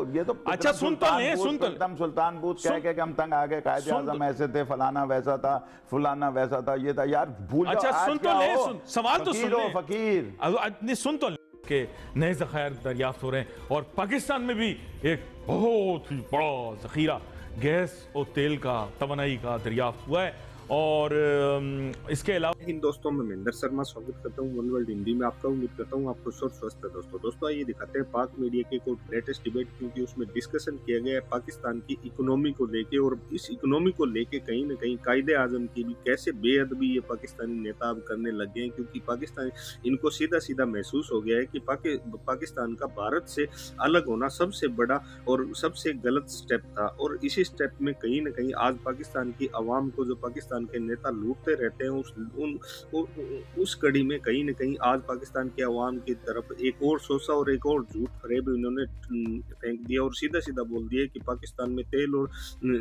ये तो अच्छा सुन तो ले, सुन तो एकदम सुल्तान बूथ कह के हम तंग आ गए, कायदे आज़म ऐसे थे, फलाना वैसा था, फलाना वैसा था, ये था यार, भूल जाओ। अच्छा सुन तो ले, सवाल तो सुन ले फकीर, सुन तो ले के नए ज़खायर दरियाफ्त हो रहे हैं और पाकिस्तान में भी एक बहुत ही बड़ा ज़खीरा गैस और तेल का, तवानाई का दरियाफ्त हुआ है। और इसके अलावा इन दोस्तों में महेंद्र शर्मा स्वागत करता हूं वन वर्ल्ड हिंदी में आपका। उम्मीद करता हूं आपको स्वस्थ है। दोस्तों आइए दिखाते हैं पाक मीडिया के कोई लेटेस्ट डिबेट, क्योंकि उसमें डिस्कशन किया गया है पाकिस्तान की इकोनॉमी को लेके, और इस इकोनॉमी को लेके कहीं ना कहीं कायदे आजम की भी कैसे बेअदबी ये पाकिस्तानी नेता अब करने लग गए हैं, क्योंकि पाकिस्तान इनको सीधा सीधा महसूस हो गया है कि पाकिस्तान का भारत से अलग होना सबसे बड़ा और सबसे गलत स्टेप था। और इसी स्टेप में कहीं ना कहीं आज पाकिस्तान की आवाम को, जो पाकिस्तान के नेता लूटते रहते हैं, उस कड़ी में कहीं न कहीं आज पाकिस्तान के अवाम की तरफ एक और शोषा और एक और झूठ फरेब इन्होंने फेंक दिया और सीधा सीधा बोल दिया कि पाकिस्तान में तेल और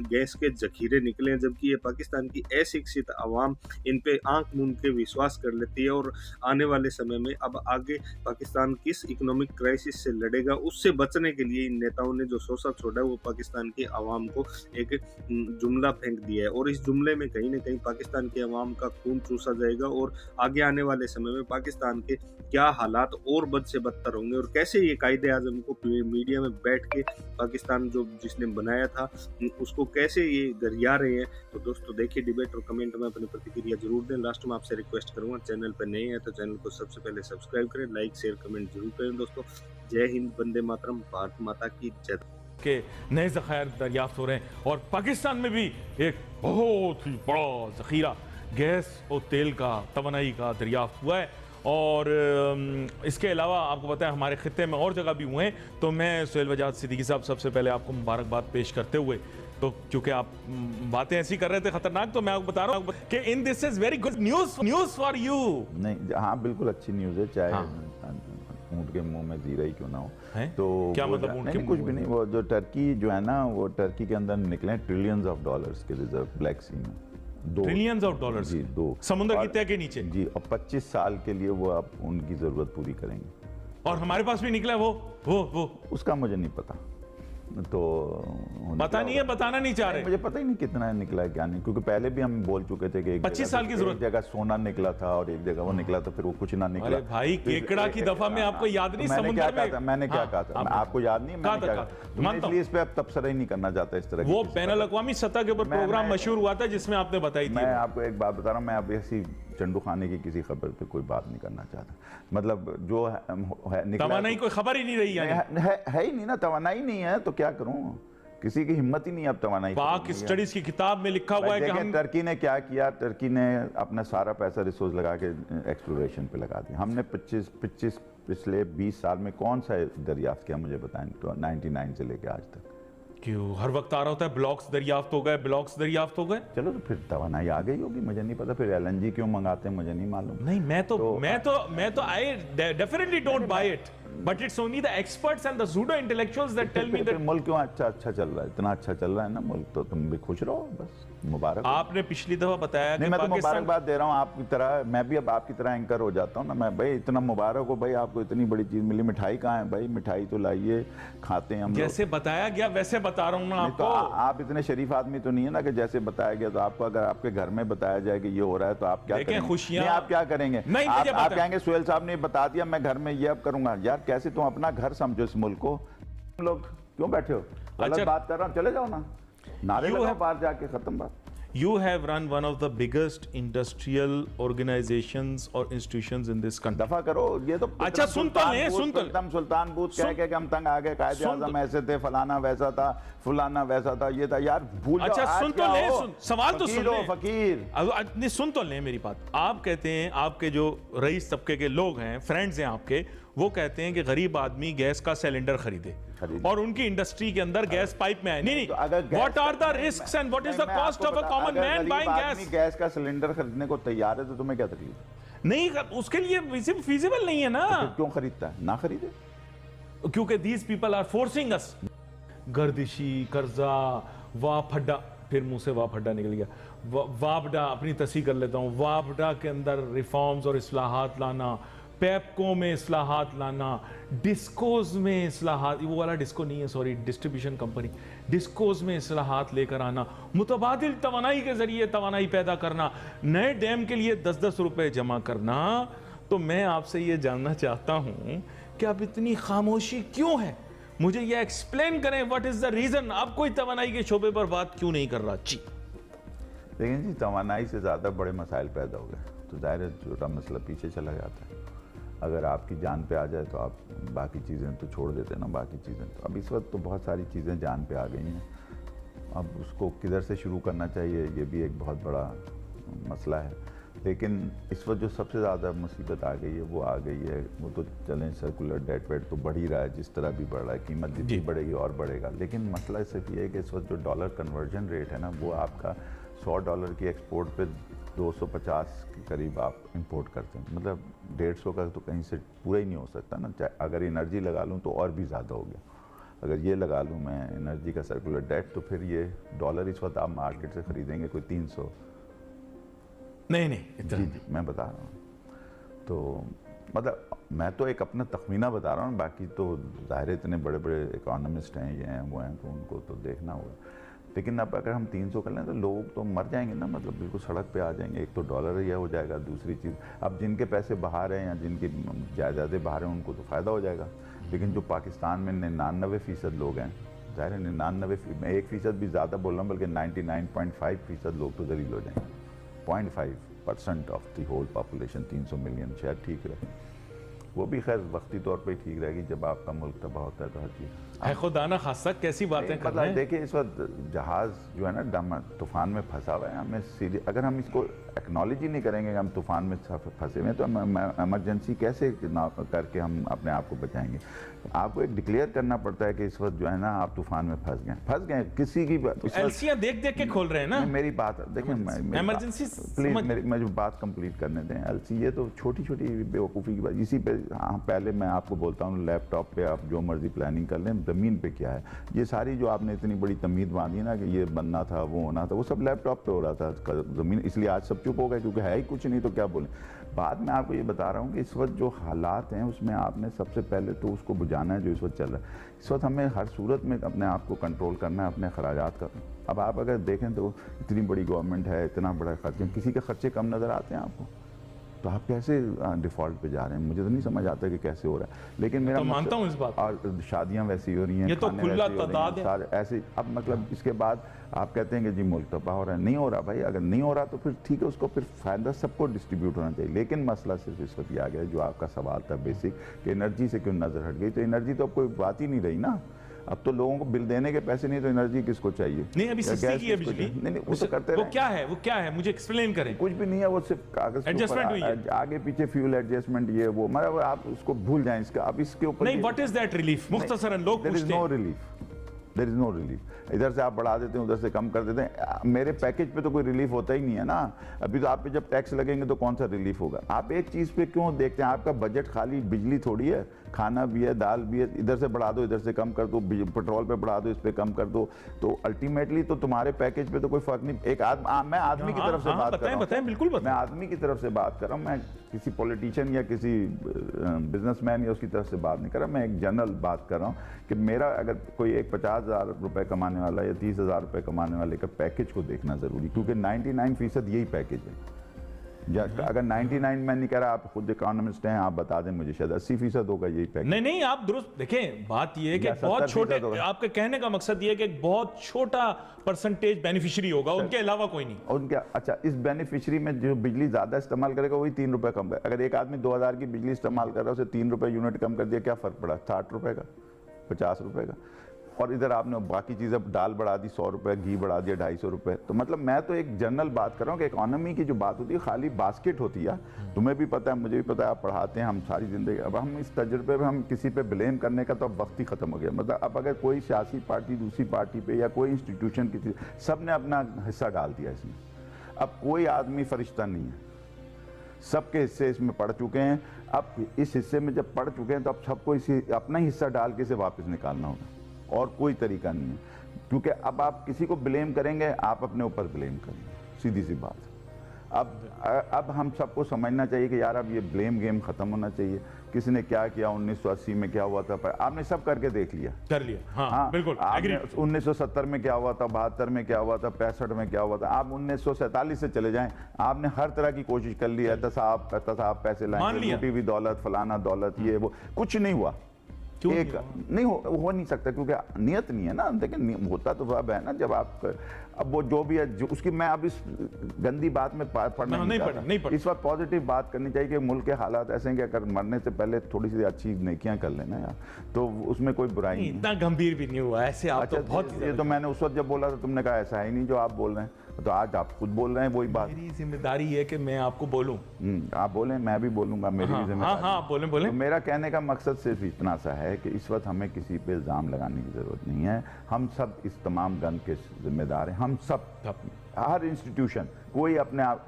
गैस के जखीरे निकले हैं, जबकि ये पाकिस्तान की अशिक्षित अवाम इन पे आंख मूंद के विश्वास कर लेती है। और आने वाले समय में अब आगे पाकिस्तान किस इकोनॉमिक क्राइसिस से लड़ेगा, उससे बचने के लिए इन नेताओं ने जो शोषा छोड़ा वो पाकिस्तान की अवाम को एक जुमला फेंक दिया है। और इस जुमले में कहीं न कहीं पाकिस्तान के अवाम का खून चूसा जाएगा और आगे आने वाले समय में पाकिस्तान के क्या हालात और बद से बदतर होंगे, और कैसे ये कायदे आजम को मीडिया में बैठ के पाकिस्तान जो जिसने बनाया था उसको कैसे ये गरिया रहे हैं। तो दोस्तों देखिए डिबेट और कमेंट में अपनी प्रतिक्रिया जरूर दें। लास्ट में आपसे रिक्वेस्ट करूंगा, चैनल पर नए हैं तो चैनल को सबसे पहले सब्सक्राइब करें, लाइक शेयर कमेंट जरूर करें। दोस्तों जय हिंद, वंदे मातरम, भारत माता की जय के नए ज़खायर दरियाफ्त हो रहे हैं और पाकिस्तान में भी एक बहुत ही बड़ा ज़खीरा गैस और तेल का, तवानाई का दरियाफ्त हुआ है। और इसके अलावा आपको पता है हमारे खित्ते में और जगह भी हुए हैं। तो मैं सुहेल वजाद सिद्दीकी साहब सबसे पहले आपको मुबारकबाद पेश करते हुए, तो क्योंकि आप बातें ऐसी कर रहे थे खतरनाक, तो मैं आपको बता रहा हूँ कि in this is very good news for you. नहीं, हाँ बिल्कुल अच्छी न्यूज़ है, चाहे ऊँट के मुंह में जीरा ही क्यों ना हो। तो क्या मतलब ऊँट के कुछ भी नहीं, वो जो टर्की जो है ना, वो टर्की के अंदर निकले ट्रिलियंस ऑफ डॉलर्स के रिजर्व ब्लैक सी में, ट्रिलियंस ऑफ डॉलर्स जी, 2 समुद्र की तह के नीचे जी, और 25 साल के लिए वो आप उनकी जरूरत पूरी करेंगे। और हमारे पास भी निकला वो उसका मुझे नहीं पता, तो पता नहीं है, बताना नहीं चाह रहे। मुझे पता ही नहीं कितना निकला है क्या नहीं, क्योंकि पहले भी हम बोल चुके थे कि 25 साल की जरूरत, एक जगह सोना निकला था और एक जगह वो निकला था, फिर वो कुछ ना निकला। अरे भाई केकड़ा की दफा में आपको याद नहीं, मैंने क्या कहा था, मैंने क्या कहा था, आपको याद नहीं, मैंने क्या कहा, इसलिए इस पे अब तबसरा ही नहीं करना चाहता इस तरह। वो बैनुल अक़वामी सतह के ऊपर प्रोग्राम मशहूर हुआ था जिसमें आपने बताई थी। मैं आपको एक बात बता रहा हूँ, मैं अब ऐसी चंडू खाने की किसी खबर पे कोई बात नहीं करना चाहता। मतलब जो है तवानाई कोई खबर ही नहीं रही है ही नहीं ना, तवानाई नहीं है तो क्या करूँ, किसी की हिम्मत ही नहीं अब तवानाई। पाक स्टडीज की किताब में लिखा हुआ है कि हम टर्की ने क्या किया, टर्की ने अपना सारा पैसा रिसोर्स लगा के एक्सप्लोरेशन पे लगा दिया। हमने 25 पिछले 20 साल में कौन सा दरियाफ्त किया मुझे बताएं, 99 से लेके आज तक। क्यों हर वक्त आ रहा होता है ब्लॉक्स दरियाफ्त हो गए, ब्लॉक्स दरियाफ्त हो गए। चलो तो फिर तवानाई आ गई होगी, मुझे नहीं पता। फिर LNG क्यों मंगाते हैं मुझे नहीं मालूम। नहीं, मैं तो I definitely don't buy it, but it's only the experts and the pseudo intellectuals that tell me that मुल्क क्यों अच्छा चल रहा है, इतना अच्छा चल रहा है ना मुल्क, तो तुम भी खुश रहो बस। मुबारक। आपने पिछली दफा बताया नहीं, मैं तो मुबारकबाद दे रहा हूँ आपकी तरह, मैं भी अब आपकी तरह एंकर हो जाता हूँ ना। मैं भाई इतना मुबारक हो भाई, आपको इतनी बड़ी चीज मिली। मिठाई कहाँ है भाई, मिठाई तो लाइए, खाते हैं हम। जैसे बताया गया वैसे बता रहा हूँ ना आपको। तो आप इतने शरीफ आदमी तो नहीं है ना कि जैसे बताया गया तो आपको, अगर आपके घर में बताया जाए कि ये हो रहा है तो आप क्या करेंगे? खुशियां आप क्या करेंगे? आप कहेंगे सुहेल साहब ने बता दिया, मैं घर में ये अब करूंगा। यार कैसे तुम अपना घर समझो इस मुल्क को? तुम लोग क्यों बैठे हो? गलत बात कर रहा हूँ, चले जाओ ना, नारे लगाओ बाहर जाके, खत्म बात। You have run one of the biggest industrial organizations or institutions in this country. दफा करो, ये तो अच्छा सुन तो ले, एकदम सुल्तान बूथ कह के हम तंग आ गए, कायदे आज़म ऐसे थे, फलाना वैसा था, फलाना वैसा था, ये था यार, भूल जाओ। अच्छा सुन तो ले, सवाल तो सुन ले फकीर। नहीं, सुन तो ले मेरी बात। आप कहते हैं, आपके जो रईस तबके के लोग हैं, फ्रेंड्स हैं आपके, वो कहते हैं कि गरीब आदमी गैस का सिलेंडर खरीदे और उनकी इंडस्ट्री के अंदर गैस पाइप में है। नहीं, what are the risks and what is the cost of a common man buying gas? Gas का सिलेंडर खरीदने को तैयार है तो तुम्हें क्या तकलीफ? नहीं, उसके लिए फीजिबल नहीं है ना। तो क्यों खरीदता है? ना खरीदे, क्योंकि दीज पीपल आर फोर्सिंग अस। गर्दिशी, कर्जा, वाफड्डा, फिर मुंह से वाफड्डा निकल गया, वापडा, अपनी तस्हीह कर लेता हूँ, वापडा के अंदर रिफॉर्म्स और इस्लाहात लाना, पेप्को में इस्लाहात लाना, डिस्कोज में इस्लाहात, वो वाला डिस्को नहीं है सॉरी, डिस्ट्रीब्यूशन कंपनी, डिस्कोज में इस्लाहात लेकर आना, मुतबादिल तवानाई के जरिए तवानाई पैदा करना, नए डैम के लिए 10-10 रुपए जमा करना। तो मैं आपसे ये जानना चाहता हूं कि अब इतनी खामोशी क्यों है? मुझे ये एक्सप्लेन करें, व्हाट इज द रीजन? आप कोई तवानाई के शोबे पर बात क्यों नहीं कर रहा? जी लेकिन जी तवानाई से ज़्यादा बड़े मसाइल पैदा हो गए तो ज़ाहिर है छोटा मसला पीछे चला जाता है। अगर आपकी जान पे आ जाए तो आप बाकी चीज़ें तो छोड़ देते हैं ना, बाकी चीज़ें तो अब इस वक्त तो बहुत सारी चीज़ें जान पे आ गई हैं। अब उसको किधर से शुरू करना चाहिए ये भी एक बहुत बड़ा मसला है। लेकिन इस वक्त जो सबसे ज़्यादा मुसीबत आ गई है वो आ गई है, वो तो चलें सर्कुलर डेट वेट तो बढ़ ही रहा है, जिस तरह भी बढ़ रहा है, कीमत जितनी बढ़ेगी और बढ़ेगा। लेकिन मसला सिर्फ ये है कि इस वक्त जो डॉलर कन्वर्जन रेट है ना, वो आपका $100 की एक्सपोर्ट पे 250 के करीब आप इंपोर्ट करते हैं। मतलब 150 का तो कहीं से पूरा ही नहीं हो सकता ना। चाहे अगर एनर्जी लगा लूँ तो और भी ज़्यादा हो गया, अगर ये लगा लूँ मैं एनर्जी का सर्कुलर डेट तो फिर ये डॉलर इस वक्त आप मार्केट से ख़रीदेंगे कोई 300 नहीं जी मैं बता रहा हूँ। तो मतलब मैं तो एक अपना तखमीना बता रहा हूँ, बाकी तो ज़ाहिर इतने बड़े बड़े इकोनॉमिस्ट हैं, ये हैं वो हैं, तो उनको तो देखना होगा। लेकिन अब अगर हम 300 कर लें तो लोग तो मर जाएंगे ना, मतलब बिल्कुल सड़क पे आ जाएंगे। एक तो डॉलर यह हो जाएगा, दूसरी चीज़ अब जिनके पैसे बाहर हैं या जिनकी जायदादें बाहर हैं उनको तो फ़ायदा हो जाएगा। लेकिन जो पाकिस्तान में 99% लोग हैं, ज़ाहिर है 99 में 1% भी ज़्यादा बोल रहा हूँ, बल्कि 99.5% लोग तो दलील हो जाएंगे। 0.5% of the whole population 300 million शायद ठीक रहे, वो भी खैर वक्ती तौर पे ठीक रहेगी। जब आपका मुल्क तबाह होता है तो हर चीज़ है खुदाना खासा कैसी बातें कर रहे हैं। देखिए इस वक्त जहाज़ जो है ना तूफ़ान में फंसा हुआ है, हमें सीधे अगर हम इसको एक्नॉलेज ही नहीं करेंगे कि हम तूफ़ान में फंसे हुए हैं तो हम एमरजेंसी कैसे करके हम अपने आप को बचाएंगे। आपको एक डिक्लेयर करना पड़ता है कि इस वक्त जो है ना आप तूफ़ान में फंस गए किसी की एलसीआं देख के खोल रहे हैं ना। मेरी बात देखिए, इमरजेंसी प्लीज मुझे बात कंप्लीट करने दें। एलसी ये तो छोटी छोटी बेवकूफ़ी की बात, इसी पे पहले मैं आपको बोलता हूँ लैपटॉप पे आप जो मर्जी प्लानिंग कर लें, ज़मीन पे क्या है ये सारी जो आपने इतनी बड़ी तमीद बांधी ना कि ये बनना था वो होना था, वो सब लैपटॉप पे हो रहा था ज़मीन, इसलिए आज सब चुप हो गए क्योंकि है ही कुछ नहीं तो क्या बोलें। बाद में आपको ये बता रहा हूँ कि इस वक्त जो हालात हैं उसमें आपने सबसे पहले तो उसको बुझाना है जो इस वक्त चल रहा है। इस वक्त हमें हर सूरत में अपने आप को कंट्रोल करना है, अपने खराजात का। अब आप अगर देखें तो इतनी बड़ी गवर्नमेंट है, इतना बड़ा खर्चे, किसी के खर्चे कम नज़र आते हैं आपको? तो आप कैसे डिफ़ॉल्ट पे जा रहे हैं? मुझे तो नहीं समझ आता कि कैसे हो रहा है। लेकिन मेरा तो मानता हूं इस बात, और शादियां वैसी हो रही हैं, ये तो खुला तादाद है ऐसे। अब मतलब इसके बाद आप कहते हैं कि जी मुल्क तबाह हो रहा है, नहीं हो रहा भाई। अगर नहीं हो रहा तो फिर ठीक है, उसको फिर फ़ायदा सबको डिस्ट्रीब्यूट होना चाहिए। लेकिन मसला सिर्फ इस वक्त आ गया जो आपका सवाल था बेसिक कि एनर्जी से क्यों नज़र हट गई। तो एनर्जी तो अब कोई बात ही नहीं रही ना। अब तो लोगों को बिल देने के पैसे नहीं तो एनर्जी किसको चाहिए? नहीं अभी सस्ती की है बिजली। नहीं वो तो करते वो क्या है, वो क्या है मुझे एक्सप्लेन करें। कुछ भी नहीं है, वो सिर्फ कागज एडजस्टमेंट हुई है, आगे पीछे फ्यूल एडजस्टमेंट ये वो, मतलब आप उसको भूल जाएं इसका। अब इसके ऊपर नहीं, व्हाट इज दैट रिलीफ? मुख्तसरन लोग पूछते हैं। There is no relief. इधर से आप बढ़ा देते हैं, उधर से कम कर देते हैं। मेरे पैकेज पे तो कोई रिलीफ होता ही नहीं है ना। अभी तो आप पे जब टैक्स लगेंगे तो कौन सा रिलीफ होगा? आप एक चीज़ पे क्यों देखते हैं? आपका बजट खाली बिजली थोड़ी है, खाना भी है, दाल भी है। इधर से बढ़ा दो, इधर से कम कर दो, पेट्रोल पे बढ़ा दो, इस पे कम कर दो। तो अल्टीमेटली तो तुम्हारे पैकेज पे तो कोई फर्क नहीं। एक मैं आदमी की तरफ से बात कर रहा हूँ, बताएं बिल्कुल बताएं। मैं आदमी की तरफ से बात कर रहा हूँ, मैं किसी पॉलिटिशियन या किसी बिजनेसमैन या उसकी तरफ से बात नहीं कर रहा। मैं एक जनरल बात कर रहा हूँ कि मेरा अगर कोई एक 50,000 रुपये कमाने वाला या 30,000 रुपये कमाने वाले का पैकेज को देखना ज़रूरी, क्योंकि 99% यही पैकेज है। या अगर 99 मैं नहीं कह रहा, आप खुद इकोनॉमिस्ट हैं, आप बता दें मुझे, शायद 80% होगा यही पैकेज। नहीं आप दुरुस्त देखें। बात ये है कि बहुत छोटे, आपके कहने का मकसद ये है कि एक बहुत छोटा परसेंटेज बेनिफिशियरी होगा, उनके अलावा कोई नहीं। उनके अच्छा, इस बेनिफिशियरी में जो बिजली ज़्यादा इस्तेमाल करेगा वही 3 रुपये कम कर। अगर एक आदमी 2000 की बिजली इस्तेमाल कर रहा है, उसे 3 रुपये यूनिट कम कर दिया, क्या फ़र्क पड़ा? 60 रुपये का, 50 रुपये का। और इधर आपने बाकी चीज़ें, दाल बढ़ा दी 100 रुपये, घी बढ़ा दिया 250 रुपये। तो मतलब मैं तो एक जनरल बात कर रहा हूँ कि इकोनॉमी की जो बात होती है खाली बास्केट होती है। तुम्हें भी पता है, मुझे भी पता है, आप पढ़ाते हैं, हम सारी ज़िंदगी। अब हम इस तजुर्बे में हम किसी पे ब्लेम करने का तो अब वक्त ही ख़त्म हो गया। मतलब अब अगर कोई सियासी पार्टी दूसरी पार्टी पे या कोई इंस्टीट्यूशन किसी, सब ने अपना हिस्सा डाल दिया इसमें। अब कोई आदमी फरिश्ता नहीं है, सबके हिस्से इसमें पड़ चुके हैं। अब इस हिस्से में जब पड़ चुके हैं तो अब सबको इसी अपना हिस्सा डाल के इसे वापस निकालना होगा, और कोई तरीका नहीं है। क्योंकि अब आप किसी को ब्लेम करेंगे, आप अपने ऊपर ब्लेम करेंगे, सीधी सी बात। अब हम सबको समझना चाहिए कि यार अब ये ब्लेम गेम खत्म होना चाहिए। किसी ने क्या किया 1980 में क्या हुआ था, पर आपने सब करके देख लिया, कर लिया। हाँ, बिल्कुल। आपने 1970 में क्या हुआ था, 72 में क्या हुआ था, 65 में क्या हुआ था, आप 1947 से चले जाएं, आपने हर तरह की कोशिश कर ली है, एहतसाब पैसे लाएंगे, लूटी हुई दौलत, फलाना दौलत, ये वो, कुछ नहीं हुआ। एक नहीं हो नहीं सकता, क्योंकि नियत नहीं है ना। देखिए होता तो वह है ना, जब आप अब वो जो भी है उसकी मैं अब इस गंदी बात में पढ़ना नहीं पढ़ना। इस वक्त पॉजिटिव बात करनी चाहिए कि मुल्क के हालात ऐसे हैं कि अगर मरने से पहले थोड़ी सी अच्छी नेकियां कर लेना यार, तो उसमें कोई बुराई नहीं। इतना गंभीर भी नहीं हुआ ऐसे आप। अच्छा, तो बहुत ये तो मैंने उस वक्त जब बोला था, तुमने कहा ऐसा है नहीं जो आप बोल रहे हैं, तो आज आप खुद बोल रहे हैं वही बात। मेरी जिम्मेदारी है कि मैं आपको बोलूं। आप बोलें, मैं भी बोलूंगा, मेरी भी जिम्मेदारी। हाँ, बोलें। तो मेरा कहने का मकसद सिर्फ इतना सा है कि इस वक्त हमें किसी पे इल्ज़ाम लगाने की ज़रूरत नहीं है। हम सब इस तमाम गन के जिम्मेदार हैं, हम सब। हर इंस्टीट्यूशन, कोई अपने आप,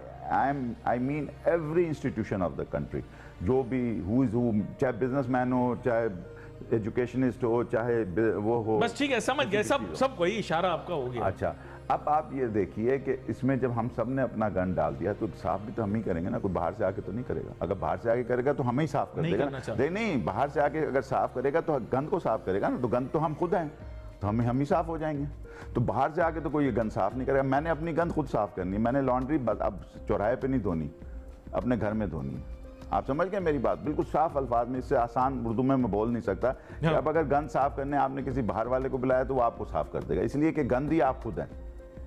I mean every institution of the country, जो भी हु इज़ हु, चाहे बिजनेसमैन हो, चाहे एजुकेशनिस्ट हो, चाहे वो हो। बस ठीक है, समझ गए, सब कोई इशारा आपका हो गया। अच्छा, अब आप ये देखिए कि इसमें जब हम सब ने अपना गन डाल दिया तो साफ भी तो हम ही करेंगे ना, कोई बाहर से आके तो नहीं करेगा। अगर बाहर से आके करेगा तो हमें ही साफ कर देगा। नहीं, बाहर से आके अगर साफ करेगा तो गन को साफ करेगा ना, तो गन तो हम खुद हैं, तो हम ही साफ हो जाएंगे। तो बाहर से आके तो कोई गन साफ नहीं करेगा। मैंने अपनी गन खुद साफ करनी है, मैंने लॉन्ड्री अब चौराहे पे नहीं धोनी, अपने घर में धोनी है। आप समझ गए मेरी बात, बिल्कुल साफ अल्फाज में, इससे आसान उर्दू में मैं बोल नहीं सकता कि अब अगर गन साफ करने आपने किसी बाहर वाले को बुलाया तो वो आपको साफ कर देगा, इसलिए कि गंद ही आप खुद हैं,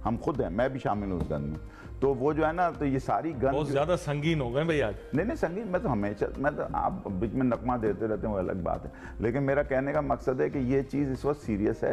हम खुद हैं, मैं भी शामिल हूँ उस गन में। तो वो जो है ना, तो ये सारी गन बहुत ज्यादा संगीन हो गए भाई आज। नहीं संगीन, मैं तो हमेशा, मैं तो आप बीच में नकमा देते रहते हैं, वो अलग बात है, लेकिन मेरा कहने का मकसद है कि ये चीज़ इस वक्त सीरियस है।